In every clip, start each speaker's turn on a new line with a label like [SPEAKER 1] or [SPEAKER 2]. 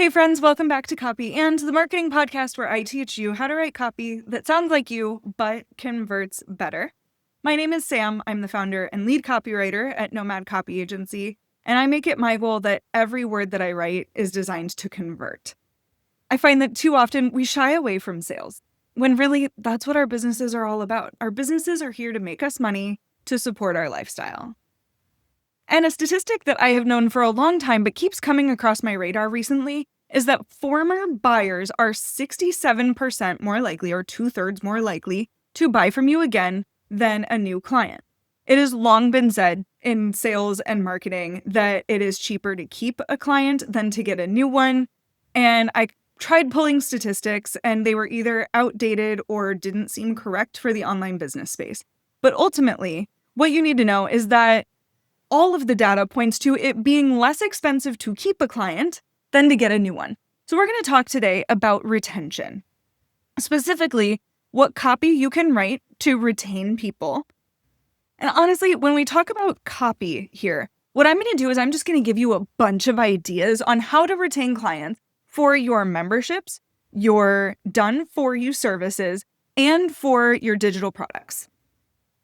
[SPEAKER 1] Hey friends, welcome back to Copy and the marketing podcast where I teach you how to write copy that sounds like you but converts better. My name is Sam. I'm the founder and lead copywriter at Nomad Copy Agency, and I make it my goal that every word that I write is designed to convert. I find that too often we shy away from sales, when really that's what our businesses are all about. Our businesses are here to make us money to support our lifestyle. And a statistic that I have known for a long time but keeps coming across my radar recently is that former buyers are 67% more likely, or 2/3 more likely, to buy from you again than a new client. It has long been said in sales and marketing that it is cheaper to keep a client than to get a new one. And I tried pulling statistics and they were either outdated or didn't seem correct for the online business space. But ultimately, what you need to know is that all of the data points to it being less expensive to keep a client than to get a new one. So we're going to talk today about retention. Specifically, what copy you can write to retain people. And honestly, when we talk about copy here, what I'm going to do is I'm just going to give you a bunch of ideas on how to retain clients for your memberships, your done-for-you services, and for your digital products.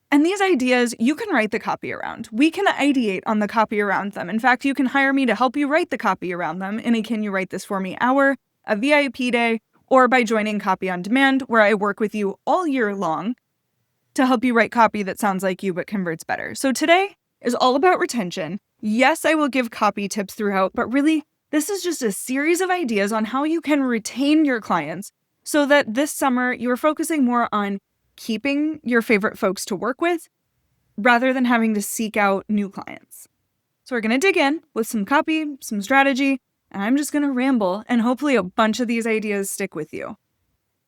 [SPEAKER 1] And these ideas, you can write the copy around. We can ideate on the copy around them. In fact, you can hire me to help you write the copy around them in a Can You Write This For Me hour, a VIP day, or by joining Copy on Demand, where I work with you all year long to help you write copy that sounds like you but converts better. So today is all about retention. Yes, I will give copy tips throughout, but really, this is just a series of ideas on how you can retain your clients so that this summer you're focusing more on keeping your favorite folks to work with rather than having to seek out new clients. So we're going to dig in with some copy, some strategy, and I'm just going to ramble and hopefully a bunch of these ideas stick with you.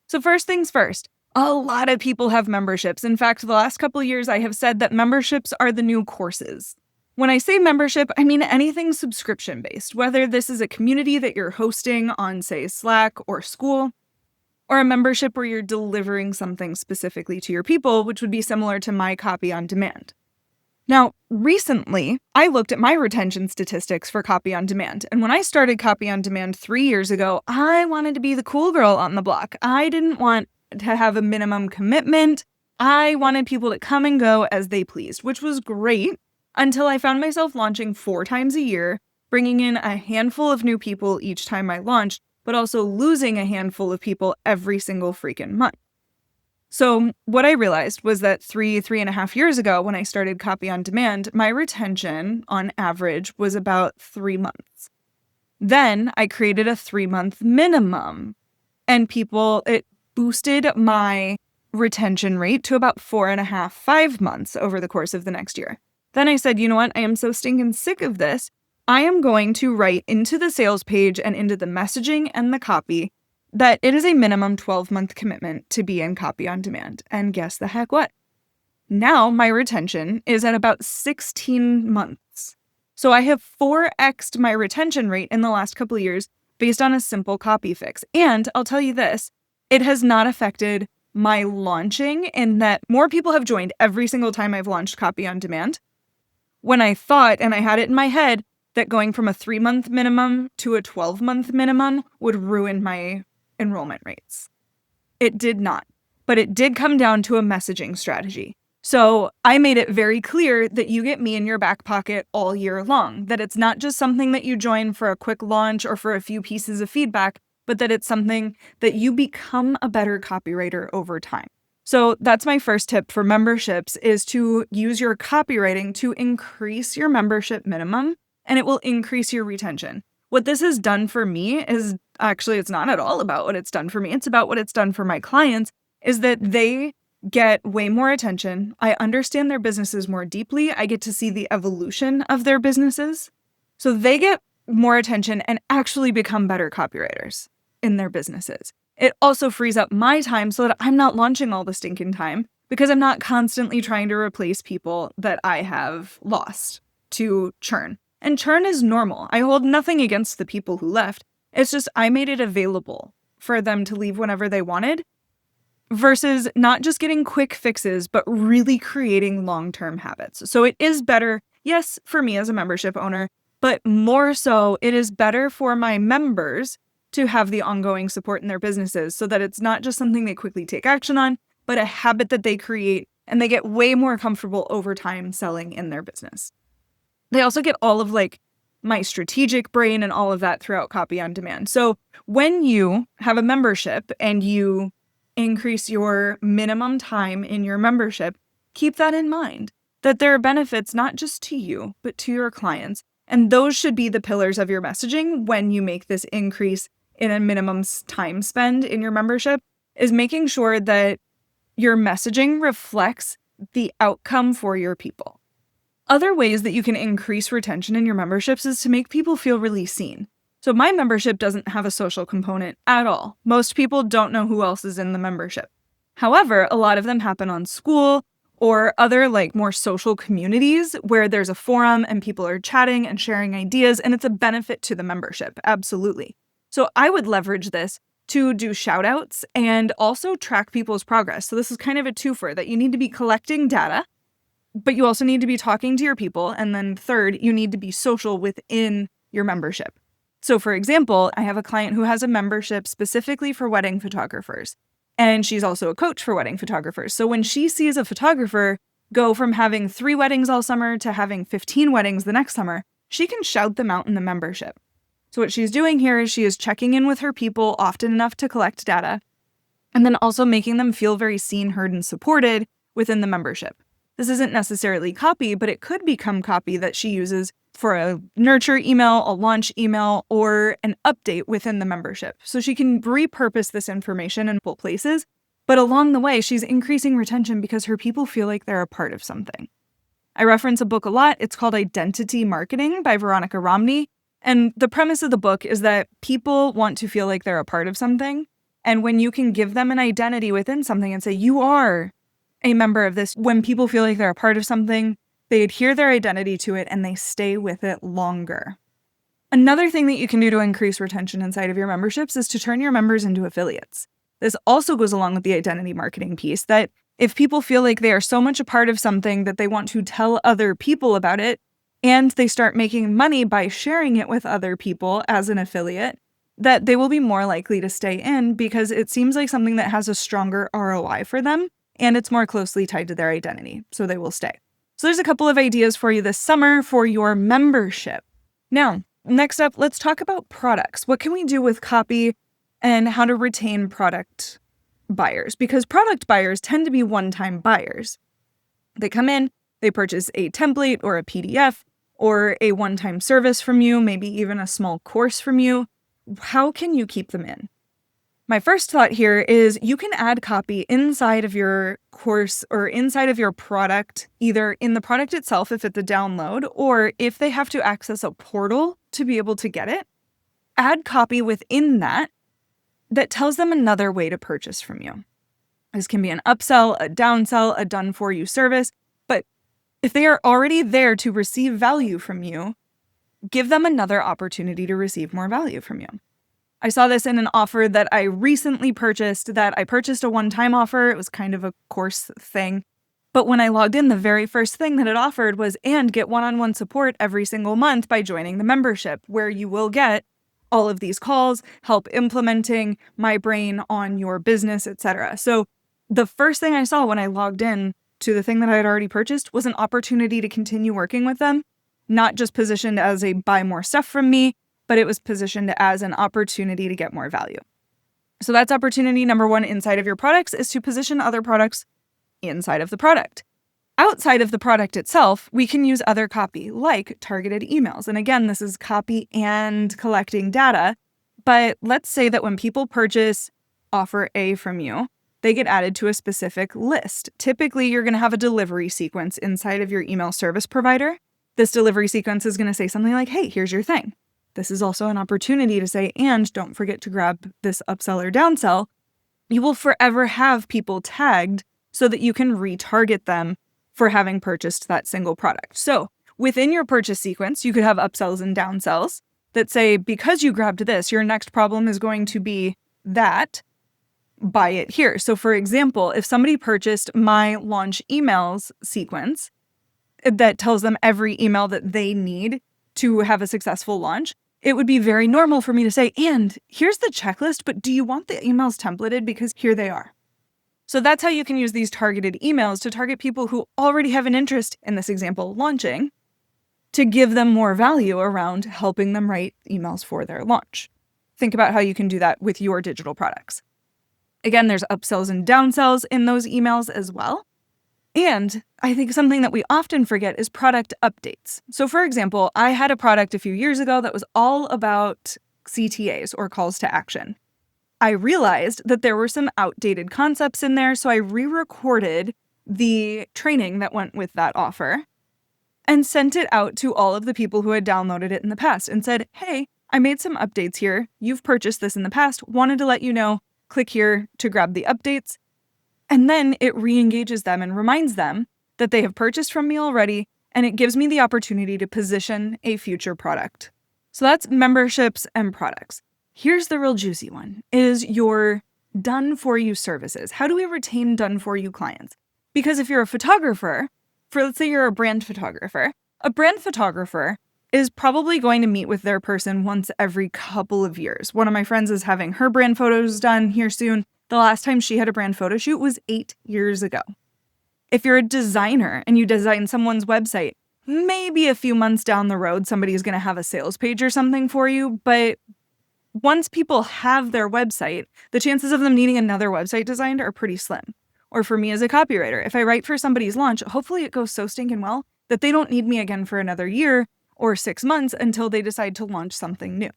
[SPEAKER 1] So first things first, a lot of people have memberships. In fact, the last couple of years I have said that memberships are the new courses. When I say membership, I mean anything subscription-based, whether this is a community that you're hosting on, say, Slack or School, or a membership where you're delivering something specifically to your people, which would be similar to my Copy on Demand. Now, recently, I looked at my retention statistics for Copy on Demand. And when I started Copy on Demand 3 years ago, I wanted to be the cool girl on the block. I didn't want to have a minimum commitment. I wanted people to come and go as they pleased, which was great until I found myself launching 4 times a year, bringing in a handful of new people each time I launched, but also losing a handful of people every single freaking month. So what I realized was that 3.5 years ago, when I started Copy on Demand, my retention on average was about 3 months. Then I created a 3-month minimum, and it boosted my retention rate to about 4.5, 5 months over the course of the next year. Then I said, you know what? I am so stinking sick of this. I am going to write into the sales page and into the messaging and the copy that it is a minimum 12-month commitment to be in Copy on Demand. And guess the heck what? Now my retention is at about 16 months. So I have 4x'd my retention rate in the last couple of years based on a simple copy fix. And I'll tell you this, it has not affected my launching in that more people have joined every single time I've launched Copy on Demand. When I thought, and I had it in my head, that going from a 3-month minimum to a 12-month minimum would ruin my enrollment rates. It did not, but it did come down to a messaging strategy. So I made it very clear that you get me in your back pocket all year long, that it's not just something that you join for a quick launch or for a few pieces of feedback, but that it's something that you become a better copywriter over time. So that's my first tip for memberships, is to use your copywriting to increase your membership minimum, and it will increase your retention. What this has done for me is, actually, it's not at all about what it's done for me. It's about what it's done for my clients, is that they get way more attention. I understand their businesses more deeply. I get to see the evolution of their businesses. So they get more attention and actually become better copywriters in their businesses. It also frees up my time so that I'm not launching all the stinking time, because I'm not constantly trying to replace people that I have lost to churn. And churn is normal. I hold nothing against the people who left. It's just I made it available for them to leave whenever they wanted, versus not just getting quick fixes, but really creating long-term habits. So it is better, yes, for me as a membership owner, but more so it is better for my members to have the ongoing support in their businesses so that it's not just something they quickly take action on, but a habit that they create, and they get way more comfortable over time selling in their business. They also get all of my strategic brain and all of that throughout Copy on Demand. So when you have a membership and you increase your minimum time in your membership, keep that in mind, that there are benefits not just to you, but to your clients. And those should be the pillars of your messaging when you make this increase in a minimum time spend in your membership, is making sure that your messaging reflects the outcome for your people. Other ways that you can increase retention in your memberships is to make people feel really seen. So my membership doesn't have a social component at all. Most people don't know who else is in the membership. However, a lot of them happen on school or other more social communities where there's a forum and people are chatting and sharing ideas, and it's a benefit to the membership, absolutely. So I would leverage this to do shout outs and also track people's progress. So this is kind of a twofer, that you need to be collecting data, but you also need to be talking to your people. And then third, you need to be social within your membership. So for example, I have a client who has a membership specifically for wedding photographers. And she's also a coach for wedding photographers. So when she sees a photographer go from having 3 weddings all summer to having 15 weddings the next summer, she can shout them out in the membership. So what she's doing here is she is checking in with her people often enough to collect data, and then also making them feel very seen, heard, and supported within the membership. This isn't necessarily copy, but it could become copy that she uses for a nurture email, a launch email, or an update within the membership. So she can repurpose this information in both places, but along the way, she's increasing retention because her people feel like they're a part of something. I reference a book a lot. It's called Identity Marketing by Veronica Romney. And the premise of the book is that people want to feel like they're a part of something. And when you can give them an identity within something and say, you are a member of this, when people feel like they're a part of something, they adhere their identity to it and they stay with it longer. Another thing that you can do to increase retention inside of your memberships is to turn your members into affiliates. This also goes along with the identity marketing piece, that if people feel like they are so much a part of something that they want to tell other people about it, and they start making money by sharing it with other people as an affiliate, that they will be more likely to stay in because it seems like something that has a stronger ROI for them, and it's more closely tied to their identity, so they will stay. So there's a couple of ideas for you this summer for your membership. Now, next up, let's talk about products. What can we do with copy and how to retain product buyers? Because product buyers tend to be one-time buyers. They come in, they purchase a template or a PDF or a one-time service from you, maybe even a small course from you. How can you keep them in? My first thought here is you can add copy inside of your course or inside of your product, either in the product itself if it's a download, or if they have to access a portal to be able to get it, add copy within that tells them another way to purchase from you. This can be an upsell, a downsell, a done-for-you service, but if they are already there to receive value from you, give them another opportunity to receive more value from you. I saw this in an offer that I recently purchased, that I purchased a one-time offer. It was kind of a course thing. But when I logged in, the very first thing that it offered was, and get one-on-one support every single month by joining the membership, where you will get all of these calls, help implementing my brain on your business, etc. So the first thing I saw when I logged in to the thing that I had already purchased was an opportunity to continue working with them, not just positioned as a buy more stuff from me, but it was positioned as an opportunity to get more value. So that's opportunity number 1 inside of your products, is to position other products inside of the product. Outside of the product itself, we can use other copy like targeted emails. And again, this is copy and collecting data. But let's say that when people purchase offer A from you, they get added to a specific list. Typically, you're going to have a delivery sequence inside of your email service provider. This delivery sequence is going to say something like, hey, here's your thing. This is also an opportunity to say, and don't forget to grab this upsell or downsell. You will forever have people tagged so that you can retarget them for having purchased that single product. So within your purchase sequence, you could have upsells and downsells that say, because you grabbed this, your next problem is going to be that. Buy it here. So for example, if somebody purchased my launch emails sequence that tells them every email that they need to have a successful launch, it would be very normal for me to say, and here's the checklist, but do you want the emails templated? Because here they are. So that's how you can use these targeted emails to target people who already have an interest, in this example, launching, to give them more value around helping them write emails for their launch. Think about how you can do that with your digital products. Again, there's upsells and downsells in those emails as well. And I think something that we often forget is product updates. So for example, I had a product a few years ago that was all about CTAs, or calls to action. I realized that there were some outdated concepts in there, so I re-recorded the training that went with that offer and sent it out to all of the people who had downloaded it in the past and said, hey, I made some updates here. You've purchased this in the past. Wanted to let you know, click here to grab the updates. And then it re-engages them and reminds them that they have purchased from me already, and it gives me the opportunity to position a future product. So that's memberships and products. Here's the real juicy one, is your done-for-you services. How do we retain done-for-you clients? Because if you're a photographer, let's say you're a brand photographer is probably going to meet with their person once every couple of years. One of my friends is having her brand photos done here soon. The last time she had a brand photo shoot was 8 years ago. If you're a designer and you design someone's website, maybe a few months down the road, somebody's going to have a sales page or something for you. But once people have their website, the chances of them needing another website designed are pretty slim. Or for me as a copywriter, if I write for somebody's launch, hopefully it goes so stinking well that they don't need me again for another year or 6 months until they decide to launch something new.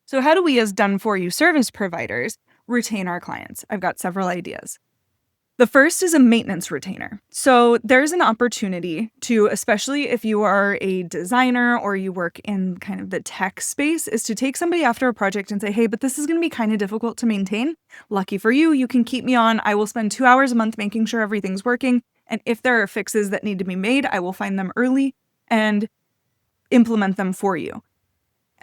[SPEAKER 1] So how do we as done-for-you service providers retain our clients? I've got several ideas. The first is a maintenance retainer. So there's an opportunity to, especially if you are a designer or you work in kind of the tech space, is to take somebody after a project and say, hey, but this is going to be kind of difficult to maintain. Lucky for you, you can keep me on. I will spend 2 hours a month making sure everything's working. And if there are fixes that need to be made, I will find them early and implement them for you.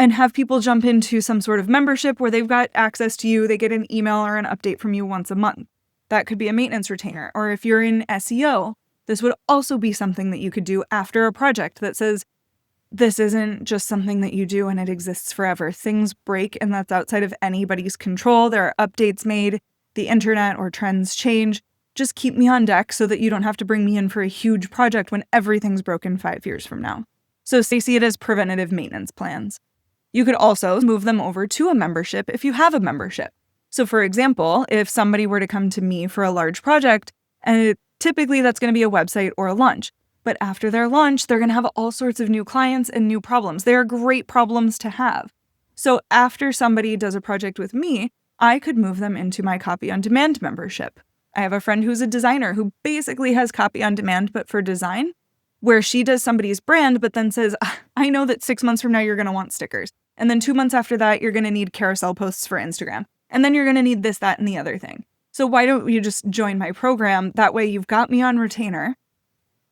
[SPEAKER 1] And have people jump into some sort of membership where they've got access to you. They get an email or an update from you once a month. That could be a maintenance retainer. Or if you're in SEO, this would also be something that you could do after a project that says, this isn't just something that you do and it exists forever. Things break and that's outside of anybody's control. There are updates made, the internet or trends change. Just keep me on deck so that you don't have to bring me in for a huge project when everything's broken 5 years from now. So they see it as preventative maintenance plans. You could also move them over to a membership if you have a membership. So for example, if somebody were to come to me for a large project, and typically that's going to be a website or a launch, but after their launch, they're going to have all sorts of new clients and new problems. They are great problems to have. So after somebody does a project with me, I could move them into my Copy on Demand membership. I have a friend who's a designer who basically has Copy on Demand, but for design, where she does somebody's brand, but then says, I know that 6 months from now, you're going to want stickers. And then 2 months after that, you're going to need carousel posts for Instagram. And then you're going to need this, that, and the other thing. So why don't you just join my program? That way you've got me on retainer,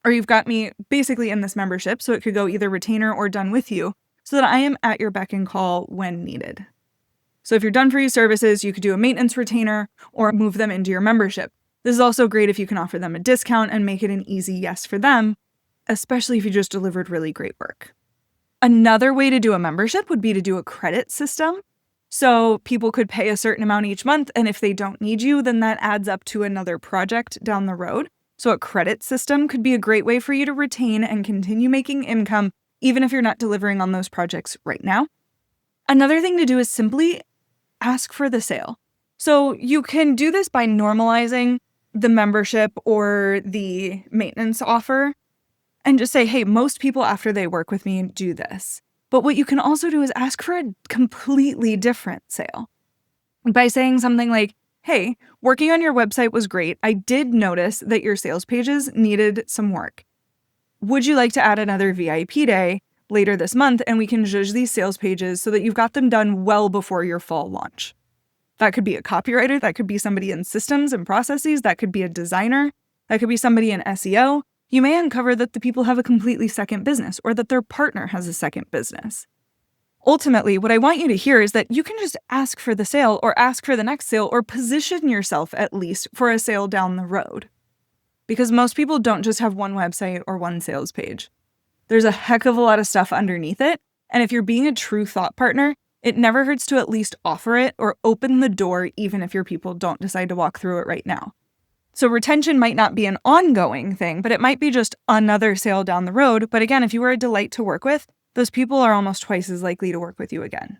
[SPEAKER 1] or you've got me basically in this membership. So it could go either retainer or done with you so that I am at your beck and call when needed. So if you're done for your services, you could do a maintenance retainer or move them into your membership. This is also great if you can offer them a discount and make it an easy yes for them, especially if you just delivered really great work. Another way to do a membership would be to do a credit system. So people could pay a certain amount each month, and if they don't need you, then that adds up to another project down the road. So a credit system could be a great way for you to retain and continue making income, even if you're not delivering on those projects right now. Another thing to do is simply ask for the sale. So you can do this by normalizing the membership or the maintenance offer and just say, hey, most people after they work with me do this. But what you can also do is ask for a completely different sale by saying something like, hey, working on your website was great. I did notice that your sales pages needed some work. Would you like to add another VIP day later this month and we can zhuzh these sales pages so that you've got them done well before your fall launch? That could be a copywriter. That could be somebody in systems and processes. That could be a designer. That could be somebody in SEO. You may uncover that the people have a completely second business or that their partner has a second business. Ultimately, what I want you to hear is that you can just ask for the sale or ask for the next sale or position yourself at least for a sale down the road. Because most people don't just have one website or one sales page. There's a heck of a lot of stuff underneath it And if you're being a true thought partner, it never hurts to at least offer it or open the door, even if your people don't decide to walk through it right now. So retention might not be an ongoing thing, but it might be just another sale down the road. But again, if you are a delight to work with, those people are almost twice as likely to work with you again.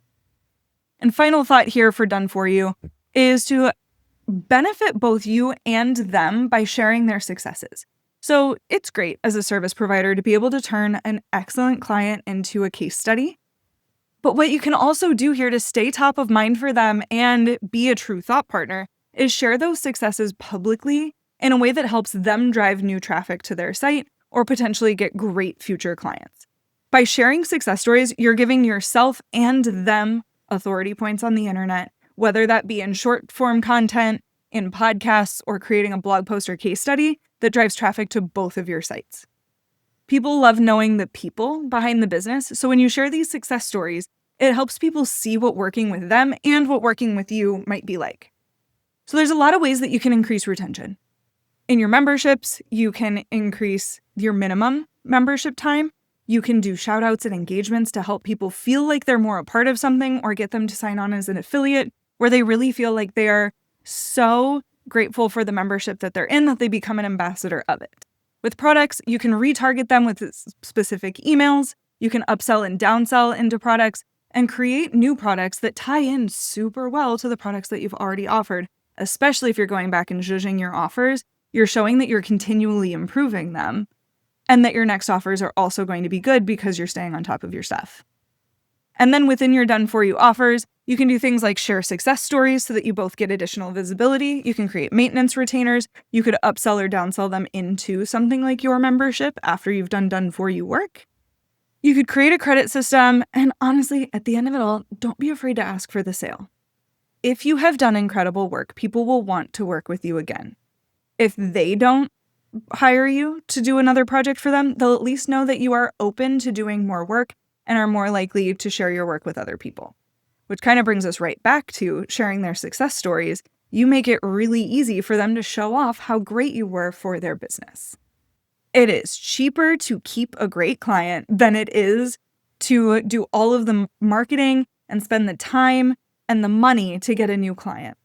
[SPEAKER 1] And final thought here for Done For You is to benefit both you and them by sharing their successes. So it's great as a service provider to be able to turn an excellent client into a case study. But what you can also do here to stay top of mind for them and be a true thought partner is share those successes publicly in a way that helps them drive new traffic to their site or potentially get great future clients. By sharing success stories, you're giving yourself and them authority points on the internet, whether that be in short form content, in podcasts, or creating a blog post or case study that drives traffic to both of your sites. People love knowing the people behind the business, so when you share these success stories, it helps people see what working with them and what working with you might be like. So there's a lot of ways that you can increase retention. In your memberships, you can increase your minimum membership time. You can do shout outs and engagements to help people feel like they're more a part of something or get them to sign on as an affiliate where they really feel like they are so grateful for the membership that they're in that they become an ambassador of it. With products, you can retarget them with specific emails. You can upsell and downsell into products and create new products that tie in super well to the products that you've already offered, especially if you're going back and zhuzhing your offers. You're showing that you're continually improving them and that your next offers are also going to be good because you're staying on top of your stuff. And then within your Done For You offers, you can do things like share success stories so that you both get additional visibility. You can create maintenance retainers. You could upsell or downsell them into something like your membership after you've done For You work. You could create a credit system. And honestly, at the end of it all, don't be afraid to ask for the sale. If you have done incredible work, people will want to work with you again. If they don't hire you to do another project for them, they'll at least know that you are open to doing more work and are more likely to share your work with other people. Which kind of brings us right back to sharing their success stories. You make it really easy for them to show off how great you were for their business. It is cheaper to keep a great client than it is to do all of the marketing and spend the time and the money to get a new client.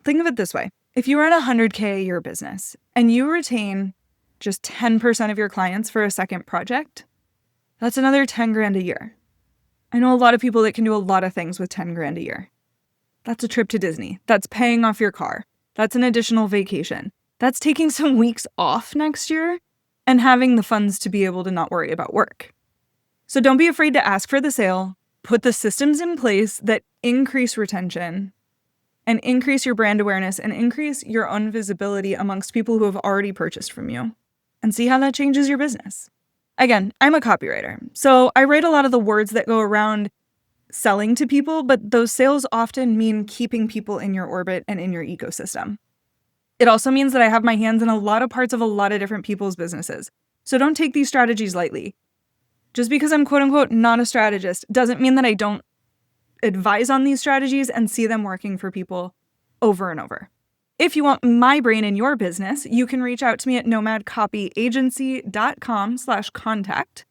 [SPEAKER 1] Think of it this way. If you run a $100K a year business and you retain just 10% of your clients for a second project, that's another 10 grand a year. I know a lot of people that can do a lot of things with 10 grand a year. That's a trip to Disney. That's paying off your car. That's an additional vacation. That's taking some weeks off next year and having the funds to be able to not worry about work. So don't be afraid to ask for the sale. Put the systems in place that increase retention and increase your brand awareness and increase your own visibility amongst people who have already purchased from you, and see how that changes your business. Again, I'm a copywriter, so I write a lot of the words that go around selling to people, but those sales often mean keeping people in your orbit and in your ecosystem. It also means that I have my hands in a lot of parts of a lot of different people's businesses. So don't take these strategies lightly. Just because I'm quote unquote not a strategist doesn't mean that I don't advise on these strategies and see them working for people over and over. If you want my brain in your business, you can reach out to me at nomadcopyagency.com/contact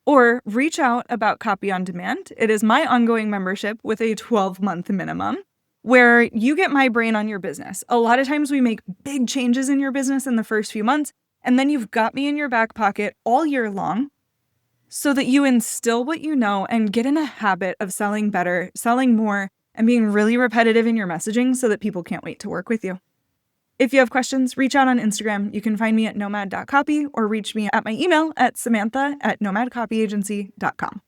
[SPEAKER 1] or reach out about Copy on Demand. It is my ongoing membership with a 12-month minimum where you get my brain on your business. A lot of times we make big changes in your business in the first few months, and then you've got me in your back pocket all year long so that you instill what you know and get in a habit of selling better, selling more, and being really repetitive in your messaging so that people can't wait to work with you. If you have questions, reach out on Instagram. You can find me at nomad.copy or reach me at my email at samantha@nomadcopyagency.com.